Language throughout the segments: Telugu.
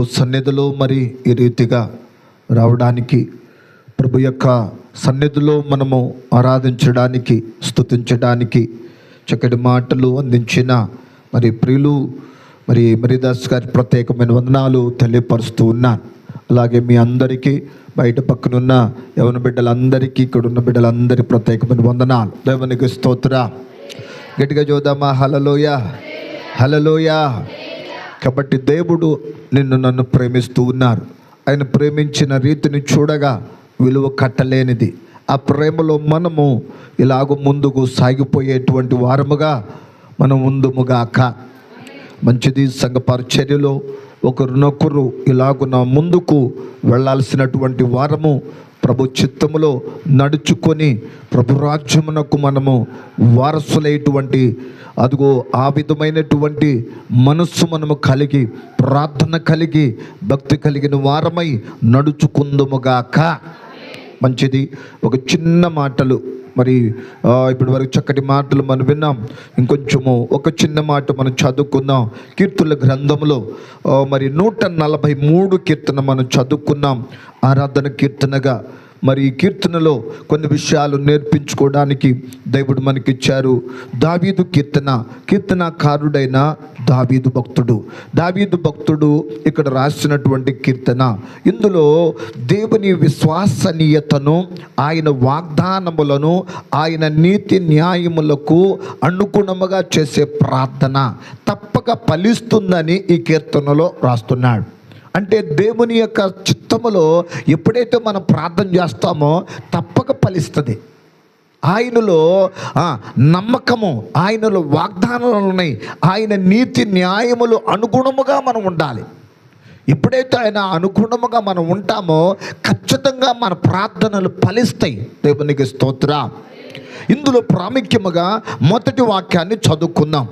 ప్రభు సన్నిధిలో మరి ఈ రీతిగా రావడానికి, ప్రభు యొక్క సన్నిధిలో మనము ఆరాధించడానికి, స్తుతించడానికి చక్కటి మాటలు అందించిన మరి ప్రియులు మరి మరిదాస్ గారి ప్రత్యేకమైన వందనాలు తెలియపరుస్తూ ఉన్నాను. అలాగే మీ అందరికీ, బయట పక్కనున్న యవన బిడ్డలందరికీ, ఇక్కడున్న బిడ్డలందరికీ ప్రత్యేకమైన వందనాలు. దేవునికి స్తోత్ర. గట్టిగా చూద్దామా? హల్లెలూయా, హల్లెలూయా. కాబట్టి దేవుడు నన్ను ప్రేమిస్తూ ఉన్నారు. ఆయన ప్రేమించిన రీతిని చూడగా విలువ కట్టలేనిది. ఆ ప్రేమలో మనము ఇలాగ ముందుకు సాగిపోయేటువంటి వారముగా మనం ఉందుముగాక. మంచిది. సంఘ పరిచర్యలో ఒకరినొకరు ఇలాగున ముందుకు వెళ్ళాల్సినటువంటి వారము, ప్రభు చిత్తములో నడుచుకొని ప్రభు రాజ్యమునకు మనము వారసులైనటువంటి అదిగో ఆ విధమైనటువంటి మనస్సు మనము కలిగి, ప్రార్థన కలిగి, భక్తి కలిగిన వారమై నడుచుకుందుముగాక. మంచిది. ఒక చిన్న మాటలు మరి ఇప్పటి వరకు చక్కటి మాటలు మనం విన్నాం. ఇంకొంచెము ఒక చిన్న మాట మనం చదువుకుందాం. కీర్తనల గ్రంథంలో మరి 143 కీర్తన మనం చదువుకున్నాం. ఆరాధన కీర్తనగా మరి ఈ కీర్తనలో కొన్ని విషయాలు నేర్పించుకోవడానికి దేవుడు మనకిచ్చారు. దావీదు కీర్తనకారుడైన దావీదు భక్తుడు ఇక్కడ రాసినటువంటి కీర్తన. ఇందులో దేవుని విశ్వసనీయతను, ఆయన వాగ్దానములను, ఆయన నీతి న్యాయములకు అనుగుణముగా చేసే ప్రార్థన తప్పక ఫలిస్తుందని ఈ కీర్తనలో రాస్తున్నాడు. అంటే దేవుని యొక్క చిత్తములో ఎప్పుడైతే మనం ప్రార్థన చేస్తామో తప్పక ఫలిస్తుంది. ఆయనలో నమ్మకము, ఆయనలో వాగ్దానాలు ఉన్నాయి. ఆయన నీతి న్యాయములు అనుగుణముగా మనం ఉండాలి. ఎప్పుడైతే ఆయన అనుగుణముగా మనం ఉంటామో ఖచ్చితంగా మన ప్రార్థనలు ఫలిస్తాయి. దేవునికి స్తోత్ర. ఇందులో ప్రాముఖ్యముగా మొదటి వాక్యాన్ని చదువుకుందాం.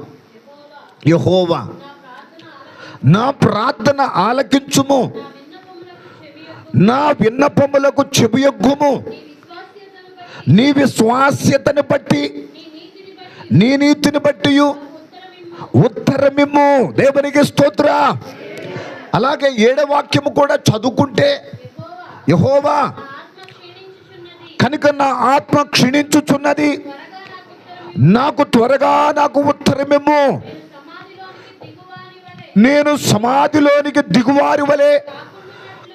యెహోవా నా ప్రార్థన ఆలకించుము, నా విన్నపములకు చెవియొగ్గుము, నీ విశ్వాస్యతను బట్టి, నీ నీతిని బట్టి ఉత్తరమిమ్ము. దేవునికి స్తోత్ర. అలాగే 7వ వాక్యము కూడా చదువుకుంటే, యెహోవా కనుక నా ఆత్మ క్షీణించుచున్నది, నాకు త్వరగా ఉత్తరమిమ్ము. నేను సమాధిలోనికి దిగువారి వలె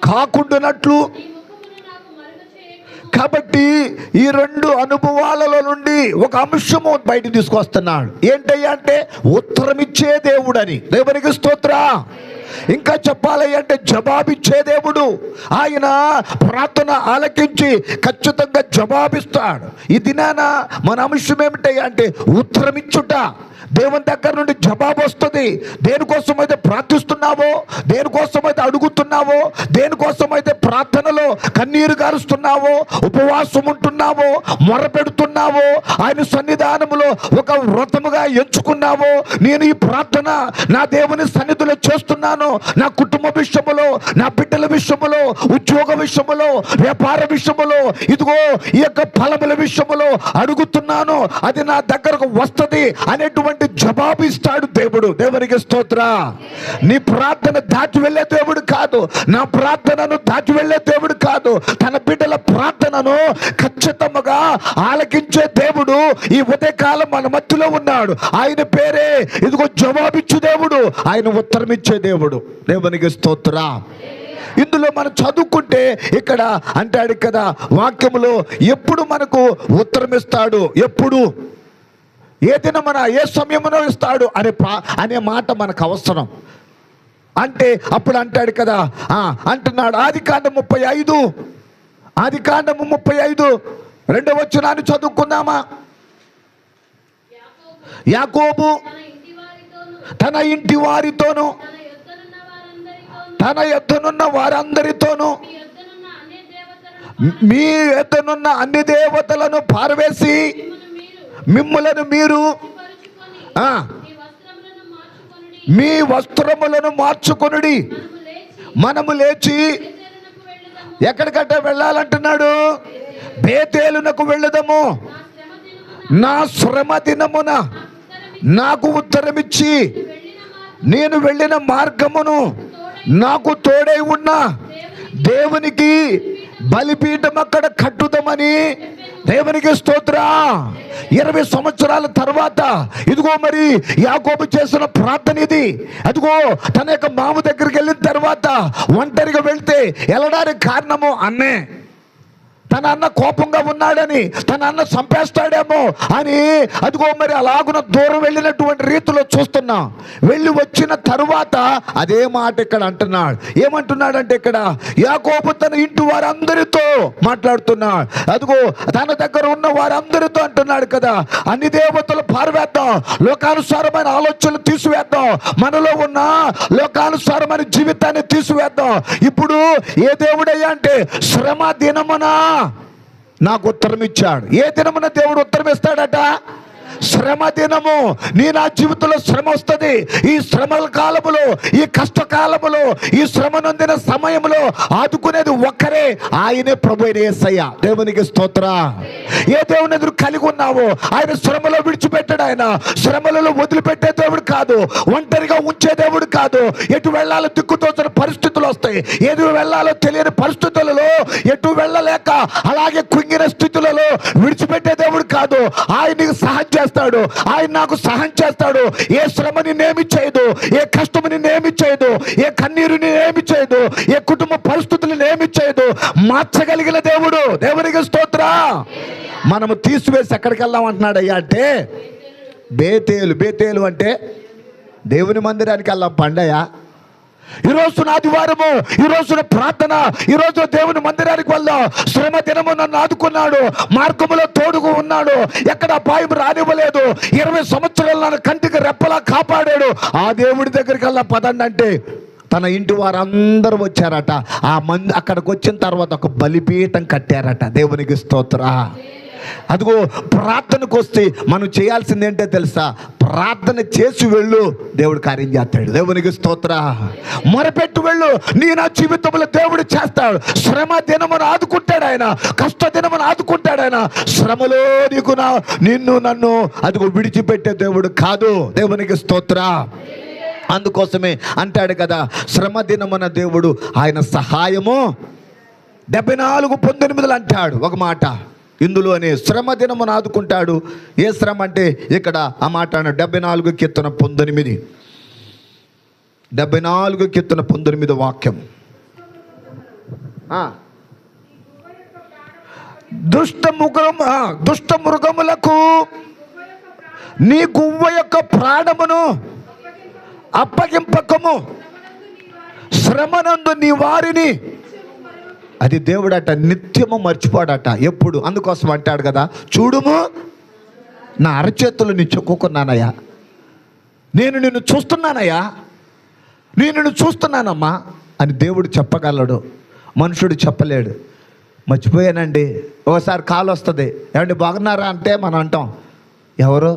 కాకుండానట్లు. కాబట్టి ఈ 2 అనుభవాలలో నుండి ఒక అంశము బయట తీసుకొస్తున్నాడు. ఏంటయ్యా అంటే ఉత్తరం ఇచ్చే దేవుడని. దేవునికి స్తోత్ర. ఇంకా చెప్పాలి అంటే జవాబిచ్చే దేవుడు. ఆయన ప్రార్థన ఆలకించి ఖచ్చితంగా జవాబిస్తాడు. ఈ దినాన మన అంశం ఏమిటయ్యా అంటే ఉత్తరం ఇచ్చుట. దేవుని దగ్గర నుండి జవాబు వస్తుంది. దేనికోసమైతే ప్రార్థిస్తున్నావో, దేనికోసమైతే అడుగుతున్నావో, దేనికోసమైతే ప్రార్థనలో కన్నీరు గారుస్తున్నావో, ఉపవాసం ఉంటున్నావో, మొరపెడుతున్నావో, ఆయన సన్నిధానములో ఒక వ్రతముగా ఎంచుకున్నావో, నేను ఈ ప్రార్థన నా దేవుని సన్నిధిలో చేస్తున్నాను, నా కుటుంబ విషయములో, నా బిడ్డల విషయములో, ఉద్యోగ విషయములో, వ్యాపార విషయములో, ఇదిగో ఈ యొక్క ఫలముల విషయములో అడుగుతున్నాను, అది నా దగ్గరకు వస్తుంది అనేటువంటి జవాబు ఇస్తాడు దేవుడు. దేవునికి స్తోత్ర. నీ ప్రార్థన దాటి వెళ్ళే దేవుడు కాదు, నా ప్రార్థనను దాటి వెళ్ళే దేవుడు కాదు, తన బిడ్డల ప్రార్థనను ఖచ్చితంగా ఆలకించే దేవుడు ఈ ఉదయకాలం మన మధ్యలో ఉన్నాడు. ఆయన పేరే ఇదిగో జవాబిచ్చు దేవుడు, ఆయన ఉత్తరం ఇచ్చే దేవుడు. దేవునికి స్తోత్ర. ఇందులో మనం చదువుకుంటే ఇక్కడ అంటాడు కదా వాక్యములో, ఎప్పుడు మనకు ఉత్తరం ఇస్తాడు, ఎప్పుడు, ఏ దినమున, ఏ సమయమునో ఇస్తాడు అనే మాట మనకు అవసరం. అంటే అప్పుడు అంటాడు కదా, అంటున్నాడు ఆదికాండము 35 2వ వచనాన్ని చదువుకుందామా? యాకోబు తన ఇంటి వారితోను, తన యొద్దనున్న వారందరితోనూ, మీ యొద్దనున్న అన్ని దేవతలను పారవేసి మిమ్ములను మీరు మీ వస్త్రములను మార్చుకొనుడి, మనము లేచి ఎక్కడికంటే వెళ్ళాలంటున్నాడు? బేతేలునకు వెళ్ళదము, నా శ్రమ దినమున నాకు ఉత్తరమిచ్చి నేను వెళ్ళిన మార్గమును నాకు తోడై ఉన్న దేవునికి బలిపీఠం అక్కడ కట్టుదామని. దేవునికి స్తోత్ర. 20 సంవత్సరాల తర్వాత ఇదిగో మరి యాకోబు చేసిన ప్రార్థన ఇది. అదిగో తన యొక్క మామ దగ్గరికి వెళ్ళిన తర్వాత ఒంటరిగా వెళ్తే వెళ్ళడానికి కారణము అన్నే. తన అన్న కోపంగా ఉన్నాడని, తన అన్న చంపేస్తాడేమో అని అదిగో మరి అలాగున దూరం వెళ్ళినటువంటి రీతిలో చూస్తున్నాం. వెళ్ళి వచ్చిన తరువాత అదే మాట ఇక్కడ అంటున్నాడు. ఏమంటున్నాడంటే ఇక్కడ యాకోబు తన ఇంటి వారందరితో మాట్లాడుతున్నాడు. అదిగో తన దగ్గర ఉన్న వారందరితో అంటున్నాడు కదా, అన్ని దేవతలు పారవేద్దాం, లోకానుసారమైన ఆలోచనలు తీసివేద్దాం, మనలో ఉన్న లోకానుసారమైన జీవితాన్ని తీసివేద్దాం. ఇప్పుడు ఏ దేవుడయ్యా అంటే శ్రమ దినమున నాకు ఉత్తరం ఇచ్చాడు. ఏ దినమున దేవుడు ఉత్తరం ఇస్తాడట? శ్రమ దినము. నా జీవితంలో శ్రమ వస్తుంది. ఈ శ్రమల కాలములో, ఈ కష్టకాలములో, ఈ శ్రమ నొందిన సమయంలో ఆదుకునేది ఒక్కరే, ఆయనే ప్రభు అయిన యేసయ్య. దేవునికి స్తోత్ర. ఏ దేవుని ఎదురు కలిగి ఉన్నావో ఆయన శ్రమలో విడిచిపెట్టాడు. ఆయన శ్రమలలో వదిలిపెట్టే దేవుడు కాదు, ఒంటరిగా ఉంచే దేవుడు కాదు. ఎటు వెళ్ళాలో దిక్కుతోచని పరిస్థితులు వస్తాయి. ఎటు వెళ్ళాలో తెలియని పరిస్థితులలో, ఎటు వెళ్ళలేక అలాగే కుంగిన స్థితులలో విడిచిపెట్టే దేవుడు కాదు. ఆయనకి సహాయం చేస్తాడు, ఆయన నాకు సహాయం చేస్తాడు. ఏ శ్రమ నిన్నేమి చేయదు, ఏ కష్టము నిన్నేమి చేయదు, ఏ కన్నీరు నిన్నేమి చేయదు, ఏ కుటుంబ పరిస్థితులు ఏమి చేయదు. మార్చగలిగిన దేవుడు. దేవునికి స్తోత్ర. మనము తీసివేసి ఎక్కడికి వెళ్దాం అంటున్నాడు అయ్యా అంటే బేతేలు. బేతేలు అంటే దేవుని మందిరానికి వెళ్దాం పండయ్య. ఈరోజు ఆదివారము, ఈరోజు ప్రార్థన, ఈరోజు దేవుని మందిరానికి వెళ్దాం. శ్రమ దినము నన్ను ఆదుకున్నాడు, మార్గములో తోడుగా ఉన్నాడు, ఎక్కడ అపాయం రానివ్వలేదు, 20 సంవత్సరాలు నన్ను కంటికి రెప్పలా కాపాడాడు. ఆ దేవుడి దగ్గరికి వెళ్ళా పదండి అంటే తన ఇంటి వారందరూ వచ్చారట. అక్కడికి వచ్చిన తర్వాత ఒక బలిపీఠం కట్టారట. దేవునికి స్తోత్ర. అదిగో ప్రార్థనకు వస్తే మనం చేయాల్సింది ఏంటో తెలుసా? ప్రార్థన చేసి వెళ్ళు, దేవుడు కార్యం చేస్తాడు. దేవునికి స్తోత్ర. మొరపెట్టు వెళ్ళు, నా జీవితంలో దేవుడు చేస్తాడు. శ్రమ దినమును ఆదుకుంటాడు ఆయన, కష్ట దినమును ఆదుకుంటాడు ఆయన. శ్రమలో నిన్ను నన్ను అదిగో విడిచిపెట్టే దేవుడు కాదు. దేవునికి స్తోత్ర. అందుకోసమే అంటాడు కదా, శ్రమ దినమున దేవుడు ఆయన సహాయము 74:19 అంటాడు ఒక మాట. ఇందులోనే శ్రమ దినమును ఆదుకుంటాడు. ఏ శ్రమ అంటే ఇక్కడ ఆ మాట 74:19. 74:19 వాక్యం. దుష్ట మృగములకు నీ గువ్వ యొక్క ప్రాణమును అప్పగింపకము, శ్రమనందు నీ వారిని. అది దేవుడట నిత్యము మర్చిపోడట ఎప్పుడు. అందుకోసం అంటాడు కదా, చూడుము నా అరచేతులు నీ చెక్కుకున్నానయ్యా, నేను నిన్ను చూస్తున్నానయ్యా, నేను నిన్ను చూస్తున్నానమ్మా అని దేవుడు చెప్పగలడు, మనుషుడు చెప్పలేడు. మర్చిపోయానండి. ఒకసారి కాల్ వస్తుంది, ఏమండి బాగున్నారా అంటే మనం అంటాం, ఎవరు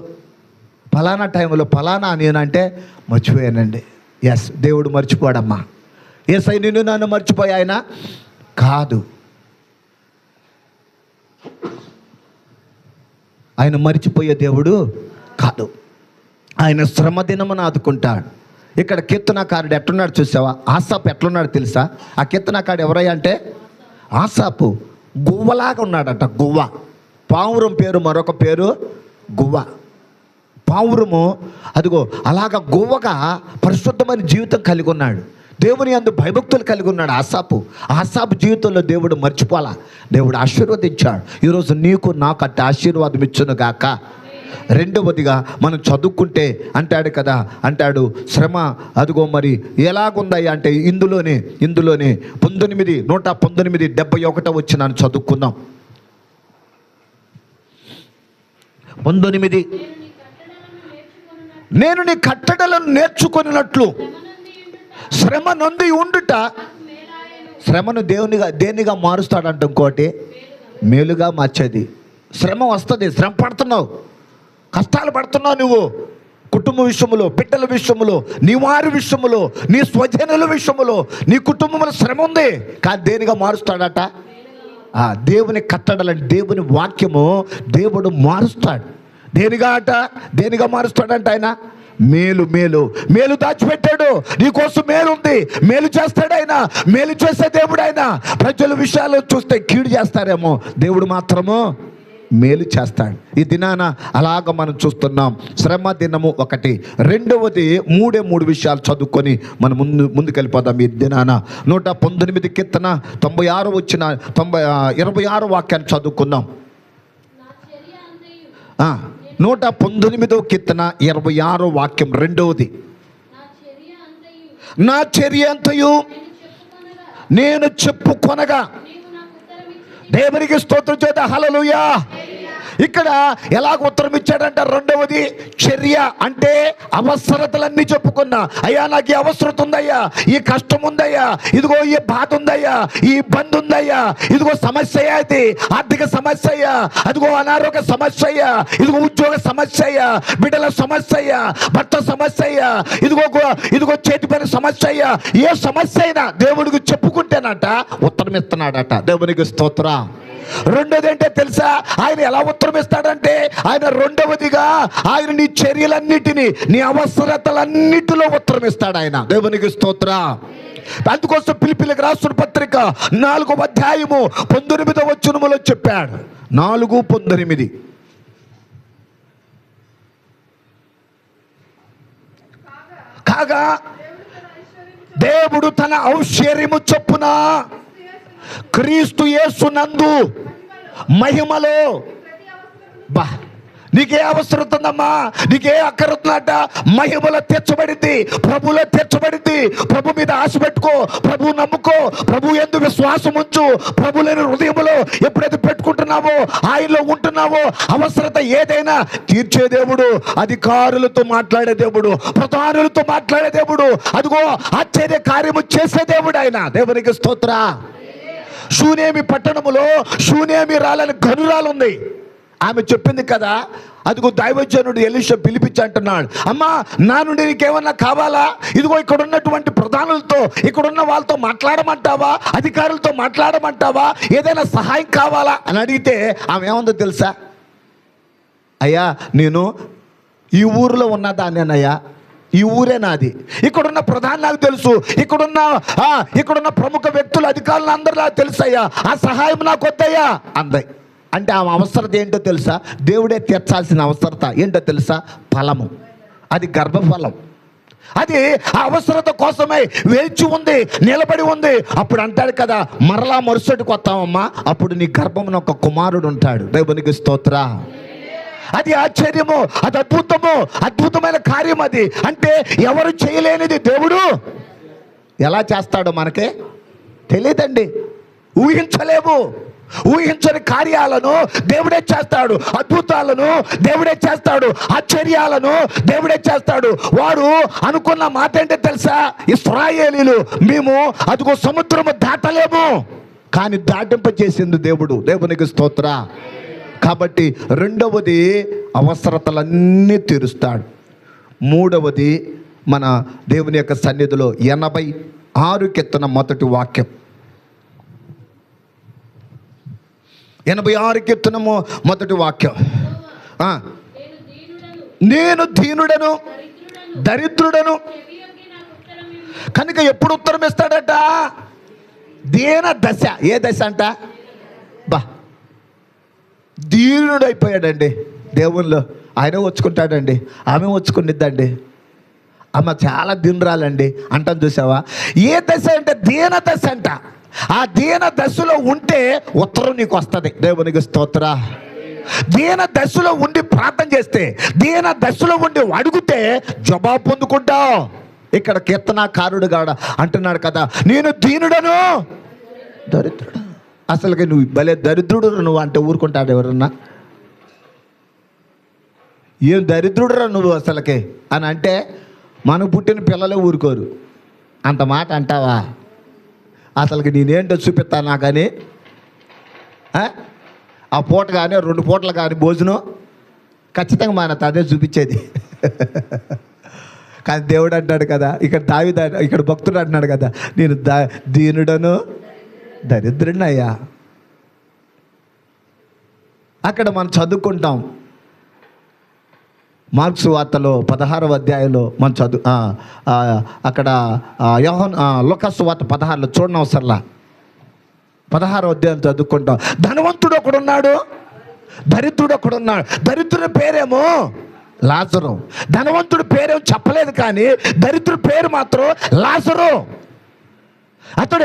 ఫలానా టైంలో ఫలానా నేనంటే మర్చిపోయానండి. ఎస్, దేవుడు మర్చిపోడమ్మా. ఎస్, నిన్ను నన్ను మర్చిపోయి ఆయన కాదు. ఆయన మరిచిపోయే దేవుడు కాదు. ఆయన శ్రమ దినమును ఆదుకుంటాడు. ఇక్కడ కీర్తనకారుడు ఎట్లున్నాడు చూసావా? ఆసాపు ఎట్లున్నాడు తెలుసా? ఆ కీర్తనకారుడు ఎవరయ్యా అంటే ఆసాపు గువ్వలాగా ఉన్నాడట. గువ్వ. పావురం పేరు మరొక పేరు గువ్వ. పావురము అదిగో అలాగా గువ్వగా పరిశుద్ధమైన జీవితం కలిగి ఉన్నాడు. దేవుని యందు భయభక్తులు కలిగి ఉన్నాడు ఆసాపు జీవితంలో దేవుడు మర్చిపోలా, దేవుడు ఆశీర్వదించాడు. ఈరోజు నీకు నాకు అట్ట ఆశీర్వాదం ఇచ్చును గాక. రెండవదిగా మనం చదువుకుంటే అంటాడు కదా, అంటాడు శ్రమ అదిగో మరి ఎలాగుందయ్యా అంటే ఇందులోనే 119 వచ్చినాను చదువుకుందాం. 19 నేను నీ కట్టడలను నేర్చుకున్నట్లు శ్రమ నొంది ఉండుట. శ్రమను దేనిగా మారుస్తాడంట. ఇంకోటి మేలుగా మార్చేది. శ్రమ వస్తుంది, శ్రమ పడుతున్నావు, కష్టాలు పడుతున్నావు నువ్వు, కుటుంబ విషయంలో, బిడ్డల విషయంలో, నీ వారి విషయంలో, నీ స్వజనుల విషయంలో, నీ కుటుంబంలో శ్రమ ఉంది. కానీ దేనిగా మారుస్తాడట? దేవుని కట్టడలని, దేవుని వాక్యము దేవుడు మారుస్తాడు. దేనిగా మారుస్తాడంట ఆయన? మేలు మేలు మేలు దాచిపెట్టాడు. నీకోసం మేలు ఉంది, మేలు చేస్తాడు ఆయన. మేలు చేసే దేవుడు ఆయన. ప్రజల విషయాలు చూస్తే కీడు చేస్తారేమో, దేవుడు మాత్రము మేలు చేస్తాడు. ఈ దినాన అలాగ మనం చూస్తున్నాం. శ్రమ దినము ఒకటి. రెండవది మూడు విషయాలు చదువుకొని మనం ముందుకెళ్ళిపోదాం. ఈ దినాన 119 కీర్తన 96 వచ్చిన 26 వాక్యాన్ని చదువుకుందాం. 119 కీర్తన 26 వాక్యం రెండవది. నా చర్య అంతయు నేను చెప్పుకొనగా. దేవునికి స్తోత్రం చేత హల్లెలూయా. ఇక్కడ ఎలాగ ఉత్తరం ఇచ్చాడంట? రెండవది చర్య అంటే అవసరతలన్నీ చెప్పుకున్నా. అయ్యా నాకు ఈ అవసరత ఉందయ్యా, ఈ కష్టం ఉందయ్యా, ఇదిగో ఈ బాధ ఉందయ్యా, ఈ ఇబ్బంది ఉందయ్యా, ఇదిగో సమస్య అయ్యా, ఇది ఆర్థిక సమస్య అయ్యా, అదిగో అనారోగ్య సమస్య అయ్యా, ఇదిగో ఉద్యోగ సమస్య అయ్యా, బిడ్డల సమస్య అయ్యా, భర్త సమస్య అయ్యా, ఇదిగో చేతి పని సమస్య అయ్యా. ఏ సమస్య అయినా దేవుడికి చెప్పుకుంటేనట ఉత్తరం ఇస్తున్నాడట. దేవునికి స్తోత్రం. రెండోది ఏంటో తెలుసా? ఆయన ఎలా ఉత్తరం ఇస్తాడంటే, ఆయన రెండవదిగా ఆయన నీ చర్యలన్నిటినీ, నీ అవసరతలన్నిటిలో ఉత్తరం ఇస్తాడు ఆయన. దేవునికి స్తోత్రం. అందుకోసం ఫిలిప్పీయులకు రాసిన పత్రిక 4వ అధ్యాయము 19వ వచనములో చెప్పాడు. 4:19. కాగా దేవుడు తన ఐశ్వర్యము చొప్పున క్రీస్తు యేసునందు మహిమలో. నీకే అవసరం ఉందమ్మా, నీకే అక్కరుతుందట, మహిమలో తెచ్చబడింది, ప్రభులో తెచ్చబడింది. ప్రభు మీద ఆశ పెట్టుకో, ప్రభు నమ్ముకో, ప్రభు యందు విశ్వాసం ఉంచు. ప్రభు లేని హృదయంలో ఎప్పుడైతే పెట్టుకుంటున్నావో, ఆయనలో ఉంటున్నావో, అవసరత ఏదైనా తీర్చే దేవుడు, అధికారులతో మాట్లాడే దేవుడు, ప్రధానులతో మాట్లాడే దేవుడు, అదిగో ఆశ్చర్య కార్యము చేసే దేవుడు ఆయన. దేవునికి స్తోత్ర. షూనేమి పట్టణములో షూనేమి రాలని గనురాలు ఉంది. ఆమె చెప్పింది కదా, అదిగో దైవజనుడు ఎలీషా పిలిపించి అంటున్నాడు, అమ్మా నా నుండి నీకేమన్నా కావాలా? ఇదిగో ఇక్కడ ఉన్నటువంటి ప్రధానులతో, ఇక్కడున్న వాళ్ళతో మాట్లాడమంటావా? అధికారులతో మాట్లాడమంటావా? ఏదైనా సహాయం కావాలా అని అడిగితే ఆమె ఏముందో తెలుసా? అయ్యా నేను ఈ ఊరిలో ఉన్నదాన్నేనయ్యా, ఈ ఊరే నాది, ఇక్కడున్న ప్రధాని నాకు తెలుసు, ఇక్కడున్న ప్రముఖ వ్యక్తులు, అధికారులు అందరూ నాకు తెలుసయ్యా, ఆ సహాయం నాకు వద్దయ్యా అంది. అంటే ఆ అవసరత ఏంటో తెలుసా? దేవుడే తీర్చాల్సిన అవసరత ఏంటో తెలుసా? ఫలము. అది గర్భఫలం. అది ఆ అవసరత కోసమే వేచి ఉంది, నిలబడి ఉంది. అప్పుడు అంటాడు కదా, మరలా మరుసటికి వస్తామమ్మా, అప్పుడు నీ గర్భమున ఒక కుమారుడు ఉంటాడు. దేవునికి స్తోత్ర. అది ఆశ్చర్యము, అది అద్భుతము, అద్భుతమైన కార్యం అది. అంటే ఎవరు చేయలేనిది దేవుడు ఎలా చేస్తాడో మనకే తెలియదండి, ఊహించలేము. ఊహించని కార్యాలను దేవుడే చేస్తాడు, అద్భుతాలను దేవుడే చేస్తాడు, ఆశ్చర్యాలను దేవుడే చేస్తాడు. వాడు అనుకున్న మాట ఏంటో తెలుసా? ఇశ్రాయేలీయులు మేము అదిగో సముద్రము దాటలేము, కానీ దాటింప చేసింది దేవుడు. దేవునికి స్తోత్ర. కాబట్టి రెండవది అవసరతలన్నీ తీరుస్తాడు. మూడవది మన దేవుని యొక్క సన్నిధిలో 86 కీర్తన మొదటి వాక్యం. 86 కీర్తనము మొదటి వాక్యం. నేను దీనుడను దరిద్రుడను కనుక ఎప్పుడు ఉత్తరం ఇస్తాడట? దీన దశ. ఏ దశ అంట? దీనుడు అయిపోయాడండి దేవుళ్ళు. ఆయన వచ్చుకుంటాడండి, ఆమె వచ్చుకునిద్దండి. అమ్మ చాలా దీనురాలండి అంటాను, చూసావా? ఏ దశ అంటే దీన దశ అంట. ఆ దీన దశలో ఉంటే ఉత్తరం నీకు వస్తుంది. దేవునికి స్తోత్ర. దీన దశలో ఉండి ప్రార్థన చేస్తే, దీన దశలో ఉండి అడిగితే జవాబు పొందుకుంటావు. ఇక్కడ కీర్తనాకారుడు గాడ అంటున్నాడు కదా, నేను దీనుడను దరిద్రుడు. అసలుకి నువ్వు భలే దరిద్రుడు నువ్వు అంటే ఊరుకుంటాడు ఎవరన్నా? ఏం దరిద్రుడురా నువ్వు అసలుకి అని అంటే మనకు పుట్టిన పిల్లలే ఊరుకోరు. అంత మాట అంటావా? అసలుకి నేనేంటో చూపిస్తానా కానీ ఆ పూట కానీ 2 పూటలు కానీ భోజనం ఖచ్చితంగా మానత అదే చూపించేది. కానీ దేవుడు అంటాడు కదా, ఇక్కడ భక్తుడు అంటున్నాడు కదా, నేను దీనుడను దరిద్రుడినయ్యా. అక్కడ మనం చదువుకుంటాం, మార్క్స్ వార్తలో 16వ అధ్యాయంలో మనం అక్కడ లూకాసు వార్త 16లో చూడడం అవసరంలా. 16వ అధ్యాయం చదువుకుంటాం. ధనవంతుడు ఒకడున్నాడు, దరిద్రుడు ఒకడున్నాడు. దరిద్రుడి పేరేమో లాజరు, ధనవంతుడి పేరేమో చెప్పలేదు, కానీ దరిద్రుడి పేరు మాత్రం లాజరు. అతడు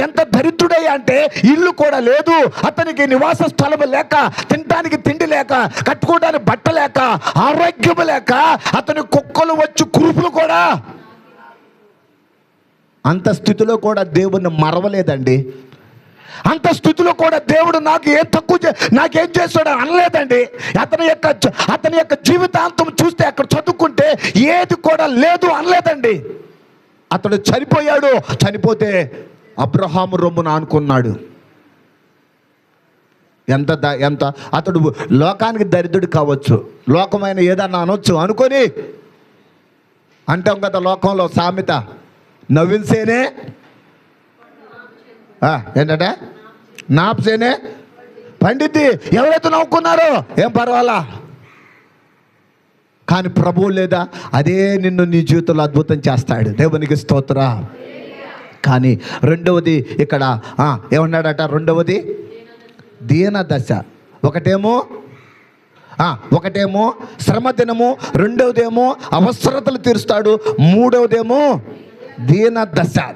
ఎంత దరిద్రుడయ్యా అంటే ఇల్లు కూడా లేదు, అతనికి నివాస స్థలం లేక, తినడానికి తిండి లేక, కట్టుకోవడానికి బట్ట లేక, ఆరోగ్యం లేక, అతని కుక్కలు వచ్చి కురుపులు కూడా. అంత స్థితిలో కూడా దేవుణ్ణి మరవలేదండి. అంత స్థితిలో కూడా దేవుడు నాకేం చేస్తాడు అనలేదండి. అతని యొక్క జీవితాంతం చూస్తే అక్కడ చదువుకుంటే ఏది కూడా లేదు అనలేదండి. అతడు చనిపోయాడు. చనిపోతే అబ్రహాము రొమ్మున ఆనుకున్నాడు. ఎంత అతడు లోకానికి దరిద్రుడు కావచ్చు, లోకమైన ఏదన్నా అనొచ్చు అనుకొని అంటాం కదా. లోకంలో సామెత, నవ్విన్సేనే ఏంటంటే నాప్సేనే పండిద్ది. ఎవరైతే నవ్వుకున్నారో ఏం పర్వాలా, కానీ ప్రభువు లేదా అదే నిన్ను నీ జీవితంలో అద్భుతం చేస్తాడు. దేవునికి స్తోత్ర. కానీ రెండవది ఇక్కడ ఏమన్నాడట? రెండవది దీన దశ. ఒకటేమో శ్రమ దినము, రెండవదేమో అవసరతలు తీరుస్తాడు, మూడవదేమో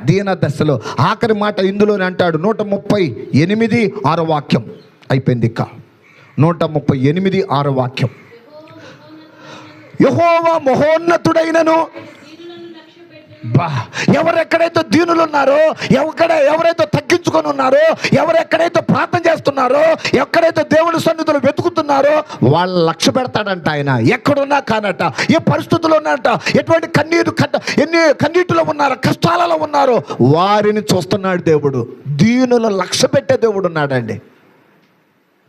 దీన దశలో. ఆఖరి మాట ఇందులోనే అంటాడు. 138 వాక్యం అయిపోయింది. ఇక 138 వాక్యం. యెహోవా మహోన్నతుడైనను. ఎవరెక్కడైతే దీనులు ఉన్నారో, ఎవరైతే తగ్గించుకొని ఉన్నారో, ఎవరెక్కడైతే ప్రార్థన చేస్తున్నారో, ఎక్కడైతే దేవుని సన్నిధిలో వెతుకుతున్నారో వాళ్ళు లక్ష్య పెడతాడంట ఆయన. ఎక్కడున్నా కానట, ఏ పరిస్థితుల్లో ఉన్నారట, ఎటువంటి ఎన్ని కన్నీటిలో ఉన్నారో, కష్టాలలో ఉన్నారో వారిని చూస్తున్నాడు దేవుడు. దీనులు లక్ష్య పెట్టే దేవుడు ఉన్నాడండి.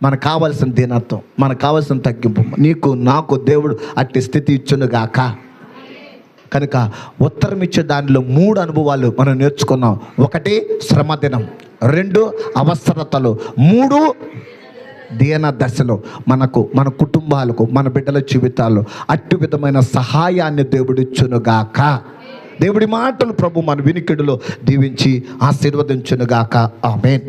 మనకు కావాల్సిన దీనత్వం, మనకు కావాల్సిన తగ్గింపు నీకు నాకు దేవుడు అట్టి స్థితి ఇచ్చునుగాక. కనుక ఉత్తరం ఇచ్చే దానిలో 3 అనుభవాలు మనం నేర్చుకున్నాం. 1 శ్రమ దినం, 2 అవసరతలు, 3 దీన దశలో మన కుటుంబాలకు, మన బిడ్డల జీవితాల్లో అట్టి విధమైన సహాయాన్ని దేవుడిచ్చునుగాక. దేవుడి మాటలు ప్రభు మన వినికిడిలో దీవించి ఆశీర్వదించునుగాక. ఆమేన్.